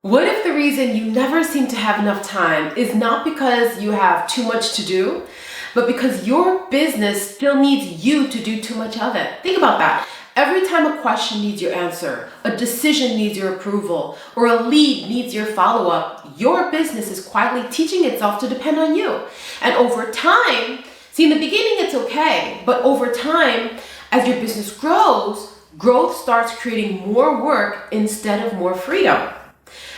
What if the reason you never seem to have enough time is not because you have too much to do, but because your business still needs you to do too much of it? Think about that. Every time a question needs your answer, a decision needs your approval, or a lead needs your follow-up, your business is quietly teaching itself to depend on you. And over time, see, in the beginning it's okay, but over time, as your business grows, growth starts creating more work instead of more freedom.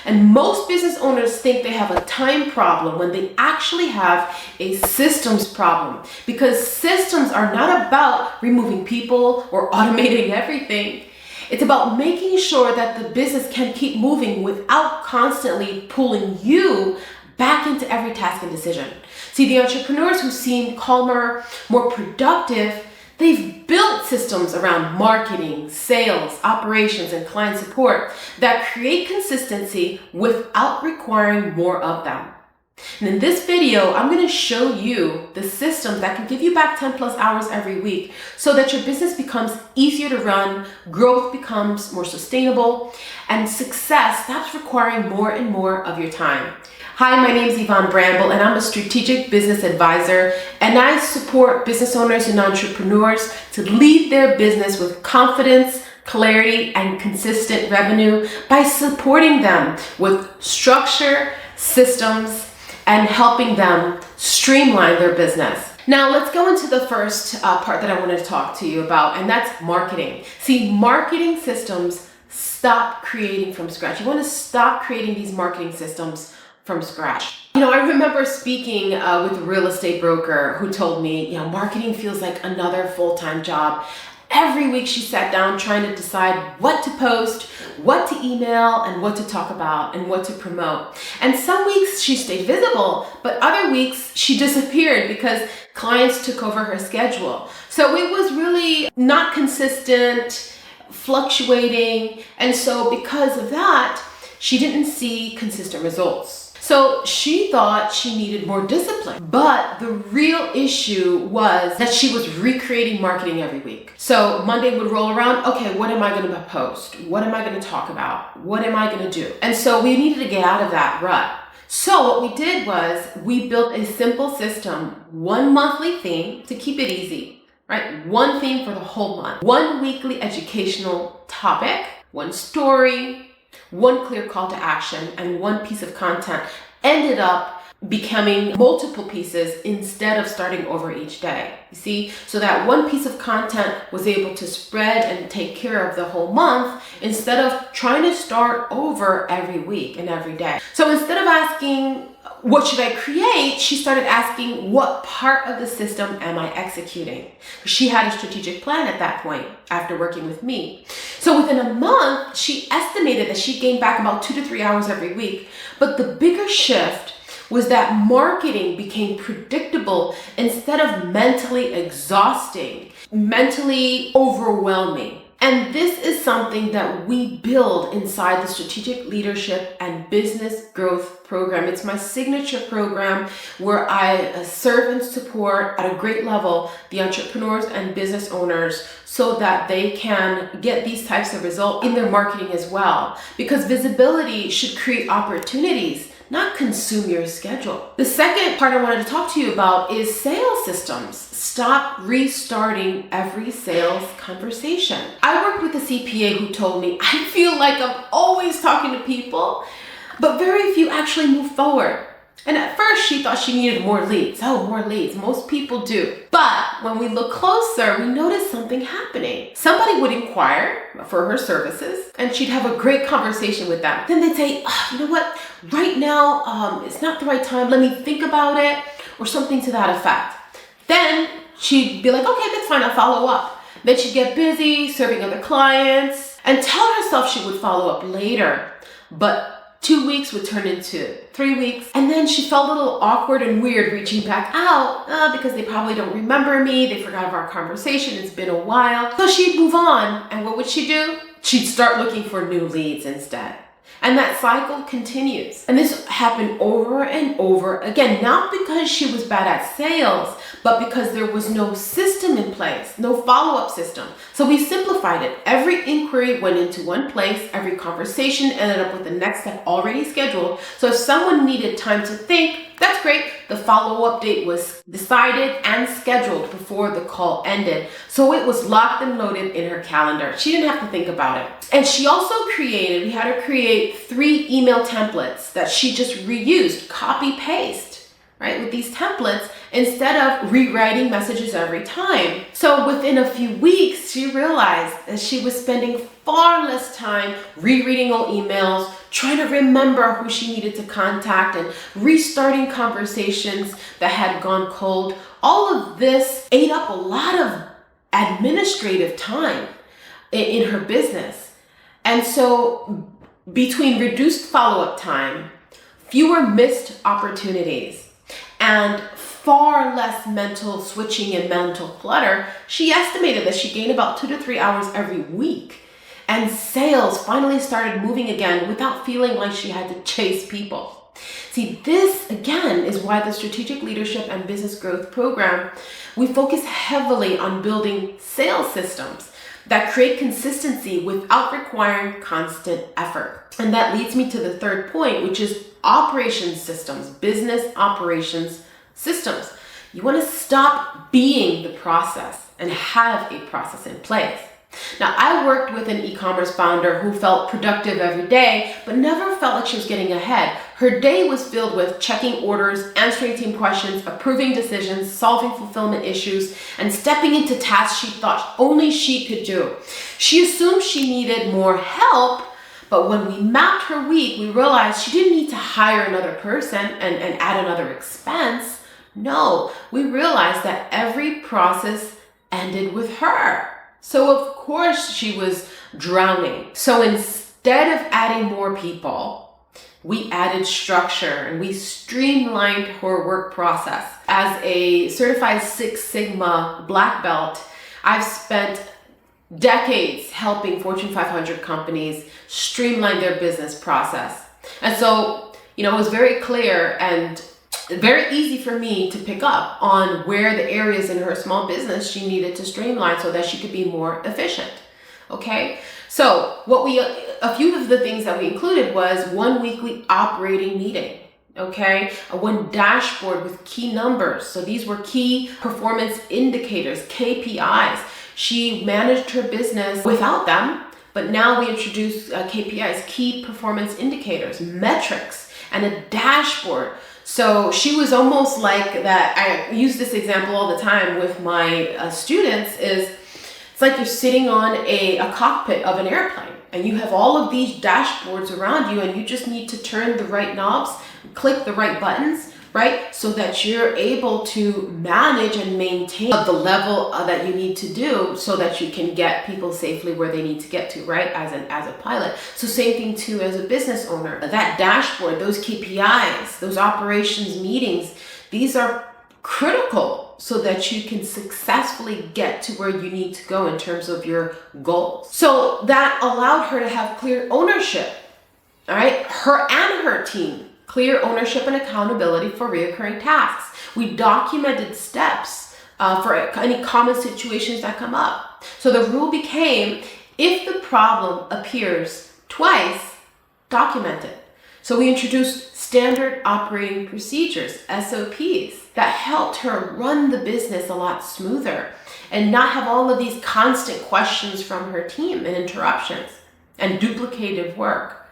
And most business owners think they have a time problem when they actually have a systems problem, because systems are not about removing people or automating everything. It's about making sure that the business can keep moving without constantly pulling you back into every task and decision. See, the entrepreneurs who seem calmer, more productive, they've built systems around marketing, sales, operations, and client support that create consistency without requiring more of them. And in this video, I'm going to show you the systems that can give you back 10 plus hours every week so that your business becomes easier to run, growth becomes more sustainable, and success stops requiring more and more of your time. Hi, my name is Yvonne Bramble, and I'm a strategic business advisor, and I support business owners and entrepreneurs to lead their business with confidence, clarity, and consistent revenue by supporting them with structure, systems, and helping them streamline their business. Now, let's go into the first part that I want to talk to you about, and that's marketing. See, marketing systems stop creating from scratch. You want to stop creating these marketing systems from scratch. I remember speaking with a real estate broker who told me, marketing feels like another full-time job. Every week she sat down trying to decide what to post, what to email, and what to talk about, and what to promote. And some weeks she stayed visible, but other weeks she disappeared because clients took over her schedule. So it was really not consistent, fluctuating, and so because of that, she didn't see consistent results. So she thought she needed more discipline, but the real issue was that she was recreating marketing every week. So Monday would roll around, okay, what am I going to post? What am I going to talk about? What am I going to do? And so we needed to get out of that rut. So what we did was we built a simple system, one monthly theme to keep it easy, right? One theme for the whole month, one weekly educational topic, one story, one clear call to action, and one piece of content ended up becoming multiple pieces instead of starting over each day. You see, so that one piece of content was able to spread and take care of the whole month instead of trying to start over every week and every day. So instead of asking, what should I create? She started asking, what part of the system am I executing? She had a strategic plan at that point after working with me. So within a month, she estimated that she gained back about 2 to 3 hours every week. But the bigger shift was that marketing became predictable instead of mentally exhausting, mentally overwhelming. And this is something that we build inside the Strategic Leadership and Business Growth Program. It's my signature program where I serve and support at a great level the entrepreneurs and business owners so that they can get these types of results in their marketing as well. Because visibility should create opportunities, not consume your schedule. The second part I wanted to talk to you about is sales systems. Stop restarting every sales conversation. I worked with a CPA who told me, I feel like I'm always talking to people, but very few actually move forward. And at first she thought she needed more leads. Oh, more leads. Most people do. But when we look closer, we notice something happening. Somebody would inquire for her services and she'd have a great conversation with them. Then they'd say, you know what? Right now, it's not the right time. Let me think about it, or something to that effect. Then she'd be like, okay, that's fine. I'll follow up. Then she'd get busy serving other clients and tell herself she would follow up later. But 2 weeks would turn into 3 weeks. And then she felt a little awkward and weird reaching back out because they probably don't remember me. They forgot of our conversation. It's been a while. So she'd move on. And what would she do? She'd start looking for new leads instead. And that cycle continues. And this happened over and over again, not because she was bad at sales, but because there was no system in place, no follow-up system. So we simplified it. Every inquiry went into one place. Every conversation ended up with the next step already scheduled. So if someone needed time to think, that's great. The follow-up date was decided and scheduled before the call ended. So it was locked and loaded in her calendar. She didn't have to think about it. And she also we had her create 3 email templates that she just reused, copy paste, right? With these templates instead of rewriting messages every time. So within a few weeks, she realized that she was spending far less time rereading old emails, trying to remember who she needed to contact, and restarting conversations that had gone cold. All of this ate up a lot of administrative time in her business. And so between reduced follow-up time, fewer missed opportunities, and far less mental switching and mental clutter, she estimated that she gained about 2 to 3 hours every week. And sales finally started moving again without feeling like she had to chase people. See, this again is why the Strategic Leadership and Business Growth Program, we focus heavily on building sales systems that create consistency without requiring constant effort. And that leads me to the third point, which is operations systems, business operations systems. You want to stop being the process and have a process in place. Now, I worked with an e-commerce founder who felt productive every day, but never felt like she was getting ahead. Her day was filled with checking orders, answering team questions, approving decisions, solving fulfillment issues, and stepping into tasks she thought only she could do. She assumed she needed more help, but when we mapped her week, we realized she didn't need to hire another person and add another expense. No, we realized that every process ended with her. So of course she was drowning. So instead of adding more people, we added structure and we streamlined her work process. As a certified Six Sigma black belt, I've spent decades helping Fortune 500 companies streamline their business process. And so, it was very clear and very easy for me to pick up on where the areas in her small business she needed to streamline so that she could be more efficient. Okay, so a few of the things that we included was one weekly operating meeting. Okay, one dashboard with key numbers. So these were key performance indicators, KPIs. She managed her business without them, but now we introduced KPIs, key performance indicators, metrics, and a dashboard. So she was almost like that. I use this example all the time with my students. It's like you're sitting on a cockpit of an airplane and you have all of these dashboards around you and you just need to turn the right knobs, click the right buttons, right? So that you're able to manage and maintain the level that you need to do so that you can get people safely where they need to get to, right? As a pilot. So same thing too as a business owner. That dashboard, those KPIs, those operations meetings, these are critical so that you can successfully get to where you need to go in terms of your goals. So that allowed her to have clear ownership, all right? Her and her team. Clear ownership and accountability for recurring tasks. We documented steps for any common situations that come up. So the rule became, if the problem appears twice, document it. So we introduced standard operating procedures, SOPs, that helped her run the business a lot smoother and not have all of these constant questions from her team and interruptions and duplicative work.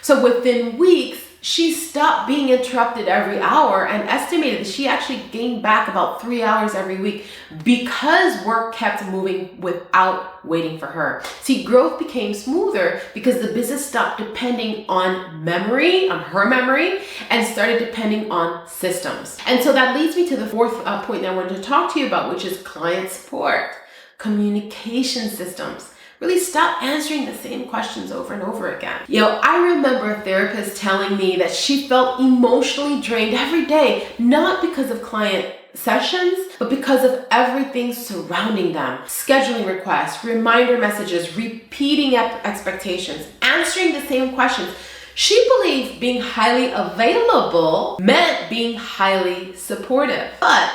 So within weeks, she stopped being interrupted every hour and estimated that she actually gained back about 3 hours every week because work kept moving without waiting for her. See, growth became smoother because the business stopped depending on her memory, and started depending on systems. And so that leads me to the fourth point that I wanted to talk to you about, which is client support, communication systems. Really stop answering the same questions over and over again. I remember a therapist telling me that she felt emotionally drained every day, not because of client sessions, but because of everything surrounding them. Scheduling requests, reminder messages, repeating expectations, answering the same questions. She believed being highly available meant being highly supportive. But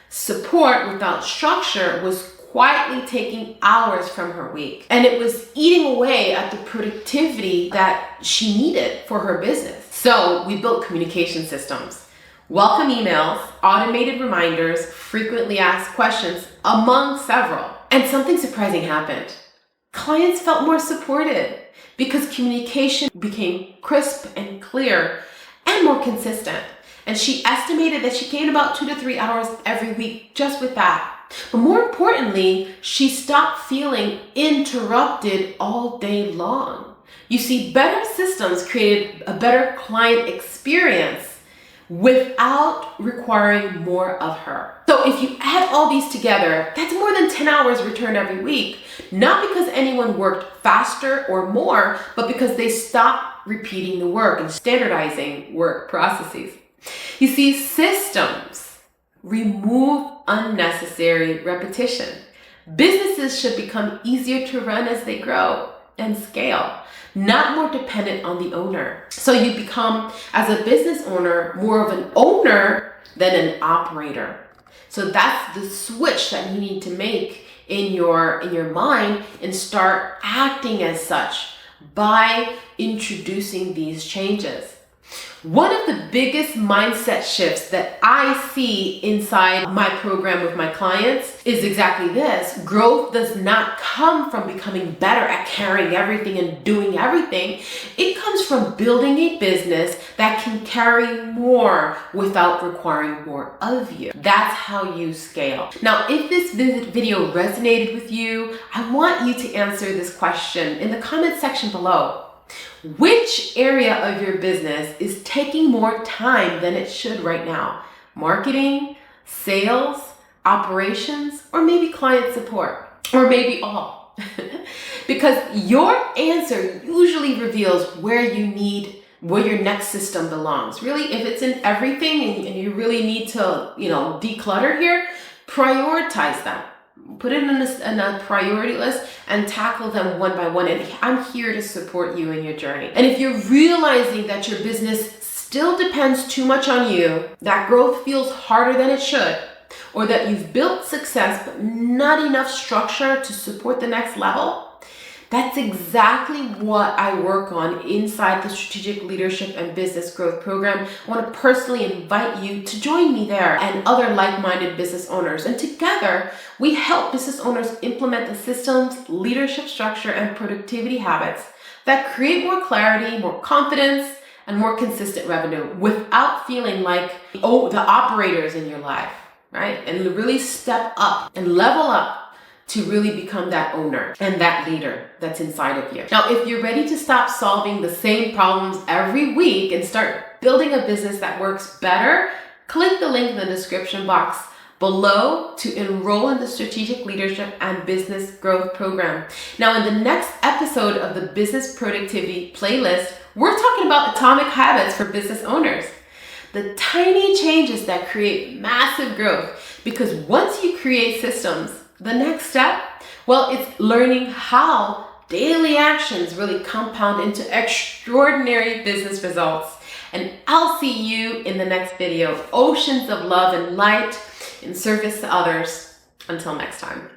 support without structure was quietly taking hours from her week. And it was eating away at the productivity that she needed for her business. So we built communication systems, welcome emails, automated reminders, frequently asked questions, among several. And something surprising happened. Clients felt more supported because communication became crisp and clear and more consistent. And she estimated that she gained about 2 to 3 hours every week just with that. But more importantly, she stopped feeling interrupted all day long. You see, better systems created a better client experience without requiring more of her. So if you add all these together, that's more than 10 hours returned every week, not because anyone worked faster or more, but because they stopped repeating the work and standardizing work processes. You see, systems remove unnecessary repetition. Businesses should become easier to run as they grow and scale, not more dependent on the owner. So you become, as a business owner, more of an owner than an operator. So that's the switch that you need to make in your mind and start acting as such by introducing these changes. One of the biggest mindset shifts that I see inside my program with my clients is exactly this. Growth does not come from becoming better at carrying everything and doing everything. It comes from building a business that can carry more without requiring more of you. That's how you scale. Now, if this video resonated with you, I want you to answer this question in the comment section below. Which area of your business is taking more time than it should right now? Marketing, sales, operations, or maybe client support, or maybe all? Because your answer usually reveals where your next system belongs. Really, if it's in everything and you really need to, declutter here, prioritize them. Put it in a priority list and tackle them one by one. And I'm here to support you in your journey. And if you're realizing that your business still depends too much on you, that growth feels harder than it should, or that you've built success but not enough structure to support the next level, that's exactly what I work on inside the Strategic Leadership and Business Growth Program. I want to personally invite you to join me there and other like-minded business owners. And together, we help business owners implement the systems, leadership structure, and productivity habits that create more clarity, more confidence, and more consistent revenue without feeling like, the operators in your life, right? And really step up and level up to really become that owner and that leader that's inside of you. Now, if you're ready to stop solving the same problems every week and start building a business that works better, click the link in the description box below to enroll in the Strategic Leadership and Business Growth Program. Now, in the next episode of the Business Productivity Playlist, we're talking about atomic habits for business owners. The tiny changes that create massive growth, because once you create systems, the next step, it's learning how daily actions really compound into extraordinary business results. And I'll see you in the next video. Oceans of love and light in service to others. Until next time.